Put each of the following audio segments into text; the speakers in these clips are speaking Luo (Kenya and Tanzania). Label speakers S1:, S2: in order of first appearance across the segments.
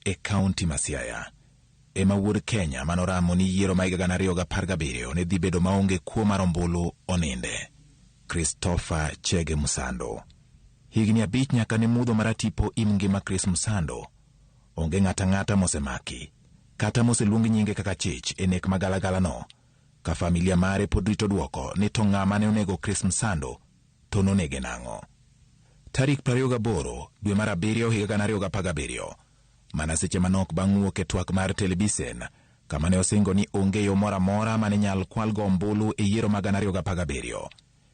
S1: e kaunti ma Siaya. Ema wuod Kenya manoramo ni yiero ma 2017 ne dhi bedo maonge kuo mar ombulu oninde. Christopher Chege Msando. Higni 5 nyaka ne mudho maratipo im ngima Chris Msando. Onge ng'ata mosemaki, kata moseluong nyinge kaka chich e nek magalagala no. Ka familia mare pod rito duoko ni to ng'ama ne onego Chris Msando to nonege nang'o. Tarik 28 dwe mar 7 2017, mana seche manok bang' wuok e twak mar televisen, kama ne osingo ni onge yo mora mora mane nyal kwalgo ombulu e yiero mag 2017.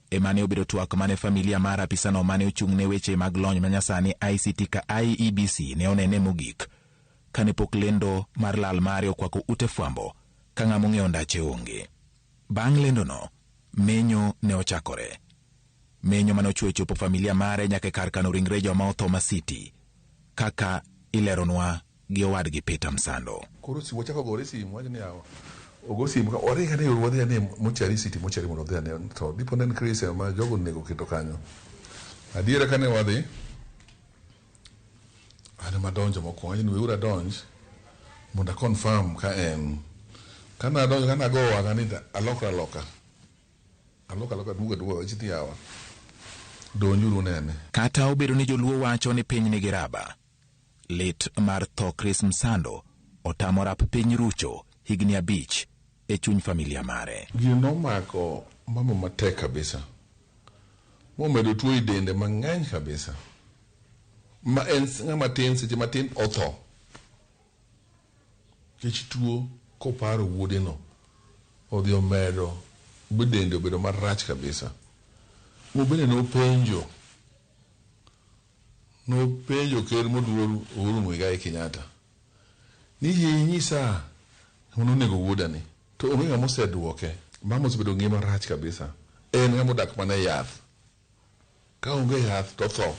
S1: Emane obedo twak mane familia mar apisano mane ochung' ne weche mag lony manyasani ICT ka IEBC ne onene mogik, kane pok lendo mar lal mare okwako ute fwambo ka ng'amo ng'eyo ndache onge. Bang' lendono, menyo ne ochakore. Menyo mane ochwe chopo familia mare nyaka kar kano ringre joma otho ma City, kaka ileronwa gi owadgi Peter Msando.
S2: Koro si wachako gore simu wajni yawa. Ogo simu ka ore kane wuodhi ane mochari City mochari mondo dhi ane to dipo nen Chris ma jogo nego keto kanyo. Adiera kane wadhi ane madonjo mokwongo ni weura donj mondo confirm ka en kana donjo kana go wa kanita aloka duga chiti yawa donjuru nene.
S1: Kata obedo ni joluo wacho ni piny nigi raba, lit mar tho Chris Msando otamo rap piny rucho higni 5 e chuny familia mare.
S2: Gino nomako mama matek kabisa. Momedo tuo i dende mang'eny kabisa. Ma en ng'ama tin seche matin otho. Kech tuo koparo wuode no odhi omedo bedende obedo marach kabisa. Mobene nopenjo ker moduor Uhuru Muigai Kenyatta ni nyisa mono nego wuodani to onge ng'ama oseduoke. Mama osebedo ngima rach kabisa. En ng'ama odak mana yath, ka onge yath to tho.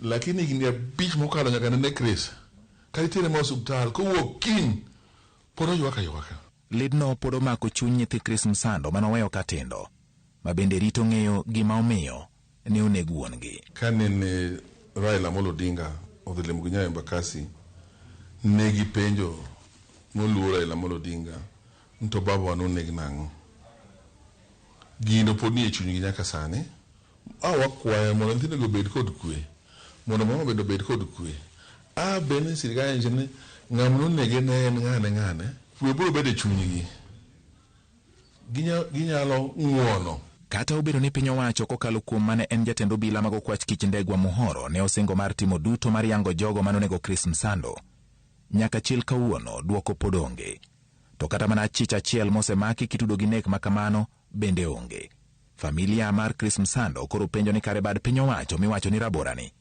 S2: Lakini higni 5 mokalo nyaka ne Chris ka itere ma osuptal kowuok kin pod oywaka.
S1: Lidno pod omako chuny nyithi Chris Msando manoweyo katindo, ma bende rito ng'eyo gima omiyo ne onego wuongi.
S2: Kane ne Raila Amolo Odinga odhi limo gi Nyayo Embakasi, ne gipenjo moluor Raila Amolo Odinga nto baba noneg nang'o. Gino pod ni e chunygi nyaka sani. Wakwayo mondo nyithindo obed kod kwe, mondo mama bed kod kwe. Bende sirikal enje ni ng'ama nonege ne en ng'ane kwe biro bedo e chunygi. Ginyalo ng'uono.
S1: Kata obedo ni piny owacho kokalo kuom mane en jatend obila mag okwach kich Ndegwa Muhoro ne osingo mar timo duto mar yango jogo manonego Chris Msando, nyaka chil kawuono duoko pod onge. To kata mana chich achiel mosemaki kitudo gi nek makamano bende onge. Familia mar Chris Msando koro penjo ni kare bad piny owacho miwacho ni raborani,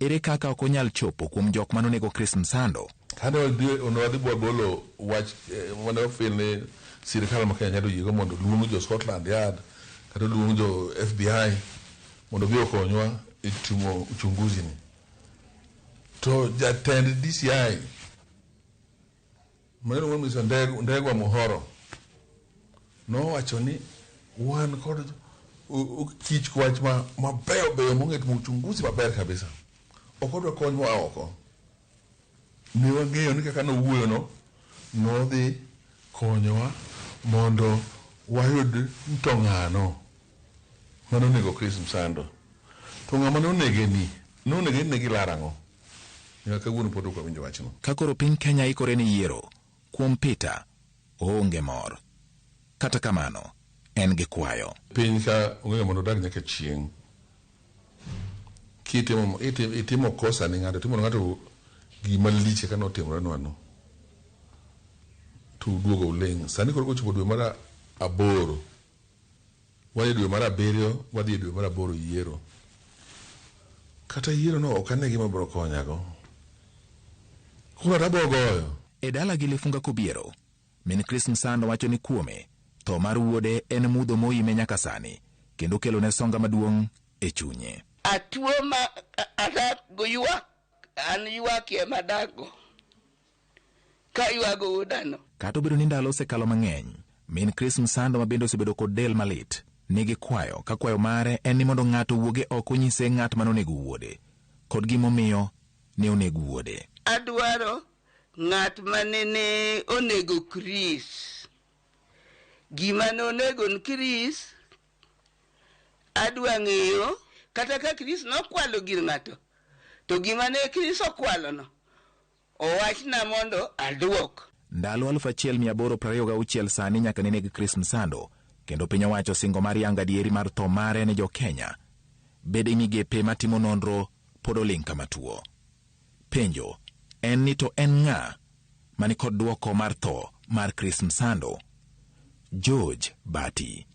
S1: ere kaka ok onyal chopo kuom jok manonego Chris Msando.
S2: Kane onwadhi bolo wach mane ofilne sirikal ma Kenya nyalo yiego mondo luong jo Scotland Yard kata luong jo FBI mondo bi okonywa e timo uchunguzi ni. To jatend DCI Mweno Mr. Ndegwa Muhoro nowacho ni wan kod kich kwach mabeyo mong'et mo uchunguzi maber kabisa. Okodwa konywa oko. Ne wang'eyo ni kaka nowuoyo nodhi konyowa mondo wayud mtong'ano manonego Chris Msando. To ng'ama nonege ni gilarang'o. Nyaka wuono pod ok winjo wachno.
S1: Kakoro piny Kenya ikore ni yiero kuom Peter oonge mor. Kata kamano en gi kwayo.
S2: Piny ka onge mondo dag nyaka chieng'. Itimo kosa ni ng'ato, timo ng'ato gima liche ka notimore nwano. Tu duogo uleng. Sani koro kochopo dwe mar 8. Wadhi dwe mar 7, wadhi dwe mar 8 yiero. Kata yiero no ok ane gima biro konyago. Kura rabo goyo.
S1: E dala gi Lifunga Kobiero, min Chris Msando wacho ni kuome tho mar wuode en mudho moime nyaka sani, kendo kelo ne songa maduong' e chunye.
S3: Atuo ma adago ywak, an ywak e madago ka ywago udano.
S1: Kata obedo ni ndalo osekalo mang'eny, min Chris Msando ma bende osebedo kod del malit nigi kwayo, ka kwayo mare en ni mondo ng'ato wuoge oko nyise ng'at manonego wuode kod gimomiyo ne onego wuode.
S3: Adwaro ng'at manene onego Chris. Gima nonego ni Chris, adwa ng'eyo, kata ka Chris nokwalo gir ng'ato, to gima ne Chris okwalo no, owachna mondo aduok.
S1: Ndalo 1826 sani nyaka neneg Chris Msando, kendo piny owacho singo mar yanga dieri mar tho mare ne jo Kenya. Bede migepe matimo nonro pod oling kama tuo. Penjo en ni to en ng'a mani kod duoko mar tho mar Chris Msando? George Bati.